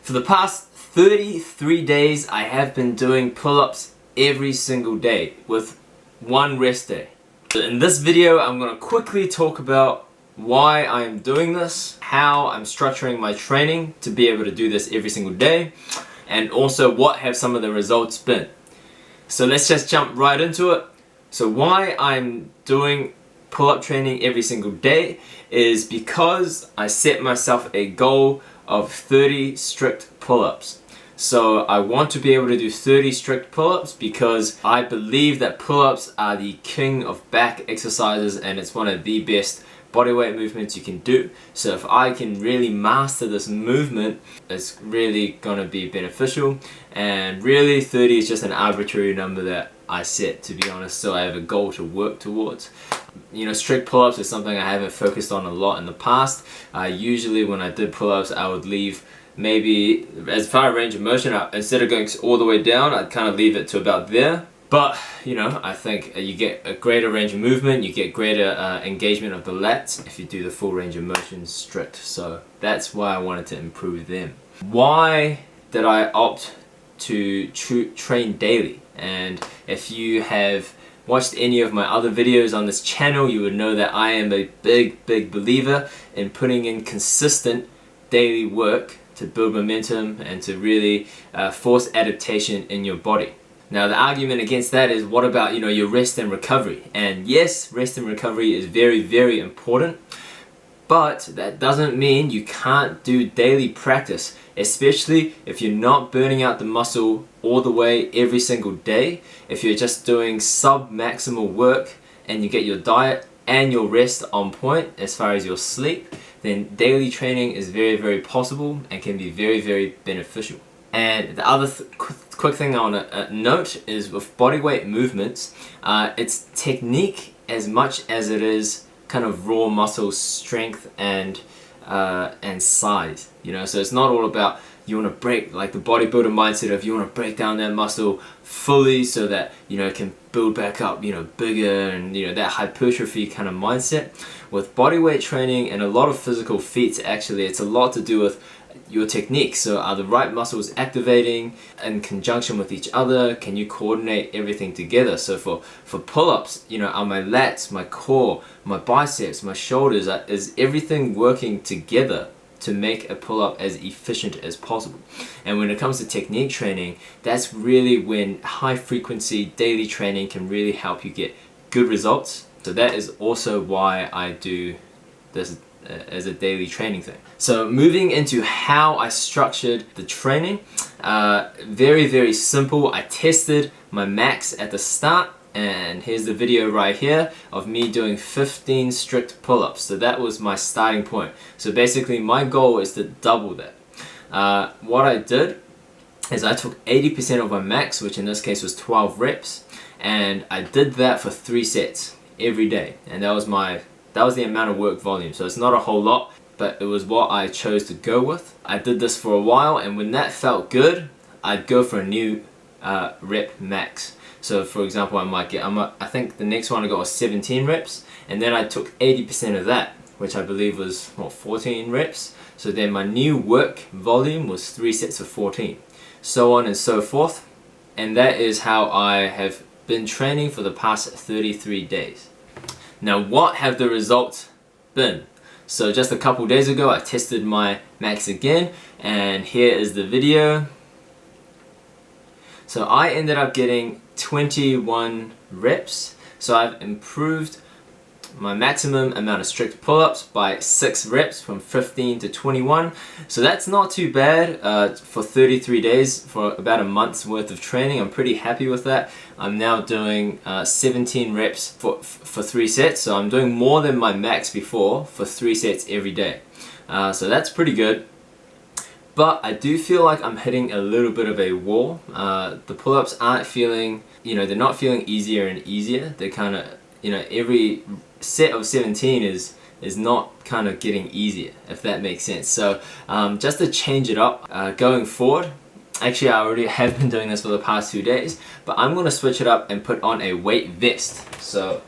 For the past 33 days, I have been doing pull-ups every single day with one rest day. In this video, I'm going to quickly talk about why I am doing this, how I'm structuring my training to be able to do this every single day, and also what have some of the results been. So let's just jump right into it. So why I'm doing pull-up training every single day is because I set myself a goal of 30 strict pull-ups. So I want to be able to do 30 strict pull-ups because I believe that pull-ups are the king of back exercises and it's one of the best bodyweight movements you can do. So if I can really master this movement, it's really going to be beneficial. And really 30 is just an arbitrary number that I set, to be honest, so I have a goal to work towards. You know, strict pull-ups is something I haven't focused on a lot in the past. Usually when I did pull-ups, I would leave maybe as far range of motion, instead of going all the way down, I'd kind of leave it to about there. But, you know, I think you get a greater range of movement, you get greater engagement of the lats if you do the full range of motion strict. So that's why I wanted to improve them. Why did I opt to train daily? And if you have watched any of my other videos on this channel, you would know that I am a big believer in putting in consistent daily work to build momentum and to really force adaptation in your body. Now the argument against that is, what about, you know, your rest and recovery? And yes, rest and recovery is very important, but that doesn't mean you can't do daily practice, especially if you're not burning out the muscle all the way every single day. If you're just doing sub-maximal work and you get your diet and your rest on point as far as your sleep, then daily training is very possible and can be very beneficial. And the other quick thing I want to note is with bodyweight movements, it's technique as much as it is kind of raw muscle strength and size. You know, so it's not all about you want to break, like the bodybuilder mindset of you want to break down that muscle fully so that, you know, it can build back up, you know, bigger, and, you know, that hypertrophy kind of mindset. With bodyweight training and a lot of physical feats, actually it's a lot to do with your technique. So are the right muscles activating in conjunction with each other? Can you coordinate everything together? So for pull-ups, you know, are my lats, my core, my biceps, my shoulders, is everything working together to make a pull-up as efficient as possible? And when it comes to technique training, that's really when high frequency daily training can really help you get good results. So that is also why I do this as a daily training thing. So moving into how I structured the training, very simple. I tested my max at the start, and here's the video right here of me doing 15 strict pull-ups. So that was my starting point. So basically my goal is to double that. What I did is I took 80% of my max, which in this case was 12 reps, and I did that for 3 sets every day, and that was the amount of work volume. So it's not a whole lot, but it was what I chose to go with. I did this for a while, and when that felt good, I'd go for a new rep max. So for example, I think the next one I got was 17 reps, and then I took 80% of that, which I believe was, what, 14 reps. So then my new work volume was 3 sets of 14, so on and so forth. And that is how I have been training for the past 33 days. Now, what have the results been? So just a couple days ago, I tested my max again, and here is the video. So I ended up getting 21 reps. So I've improved my maximum amount of strict pull-ups by 6 reps from 15 to 21. So that's not too bad for 33 days, for about a month's worth of training. I'm pretty happy with that. I'm now doing 17 reps for 3 sets. So I'm doing more than my max before for 3 sets every day. So that's pretty good. But I do feel like I'm hitting a little bit of a wall. The pull-ups aren't feeling, you know, they're not feeling easier and easier. They're kind of, you know, every set of 17 is not kind of getting easier, if that makes sense. So just to change it up going forward, actually I already have been doing this for the past 2 days, but I'm going to switch it up and put on a weight vest. So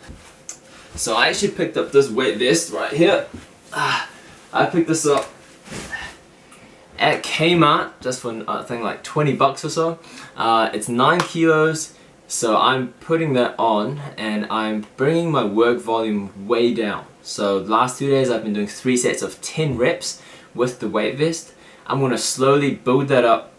I actually picked up this weight vest right here. I picked this up at Kmart, just for I think like 20 bucks or so. It's 9 kilos, so I'm putting that on and I'm bringing my work volume way down. So the last 2 days I've been doing 3 sets of 10 reps with the weight vest. I'm going to slowly build that up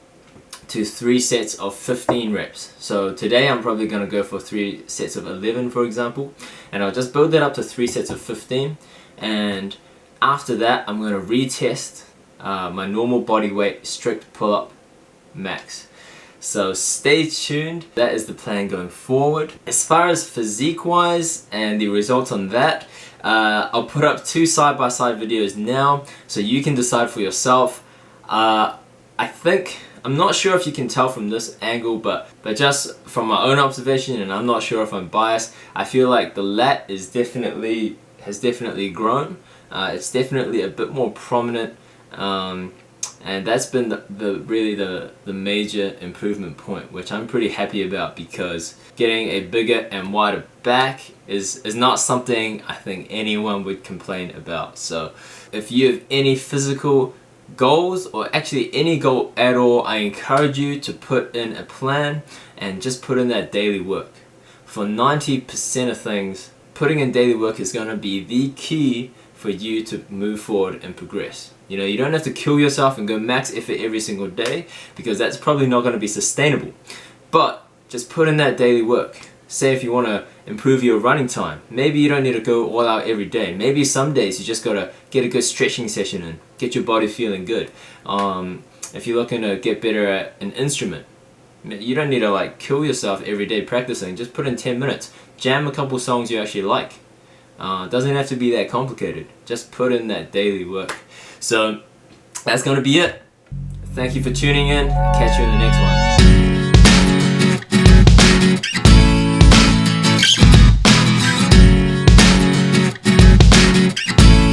to 3 sets of 15 reps. So today I'm probably going to go for 3 sets of 11, for example, and I'll just build that up to 3 sets of 15, and after that I'm going to retest my normal body weight strict pull-up max. So stay tuned, that is the plan going forward. As far as physique wise and the results on that, I'll put up 2 side-by-side videos now so you can decide for yourself. I'm not sure if you can tell from this angle, but just from my own observation, and I'm not sure if I'm biased, I feel like the lat has definitely grown. It's definitely a bit more prominent, and that's been really the major improvement point, which I'm pretty happy about, because getting a bigger and wider back is not something I think anyone would complain about. So if you have any physical goals, or actually any goal at all, I encourage you to put in a plan and just put in that daily work. For 90% of things, putting in daily work is going to be the key for you to move forward and progress. You know, you don't have to kill yourself and go max effort every single day, because that's probably not going to be sustainable. But just put in that daily work. Say if you want to improve your running time, maybe you don't need to go all out every day. Maybe some days you just gotta get a good stretching session in, get your body feeling good. If you're looking to get better at an instrument, you don't need to like kill yourself every day practicing. Just put in 10 minutes, jam a couple songs you actually like. It doesn't have to be that complicated. Just put in that daily work. So that's gonna be it. Thank you for tuning in. Catch you in the next one.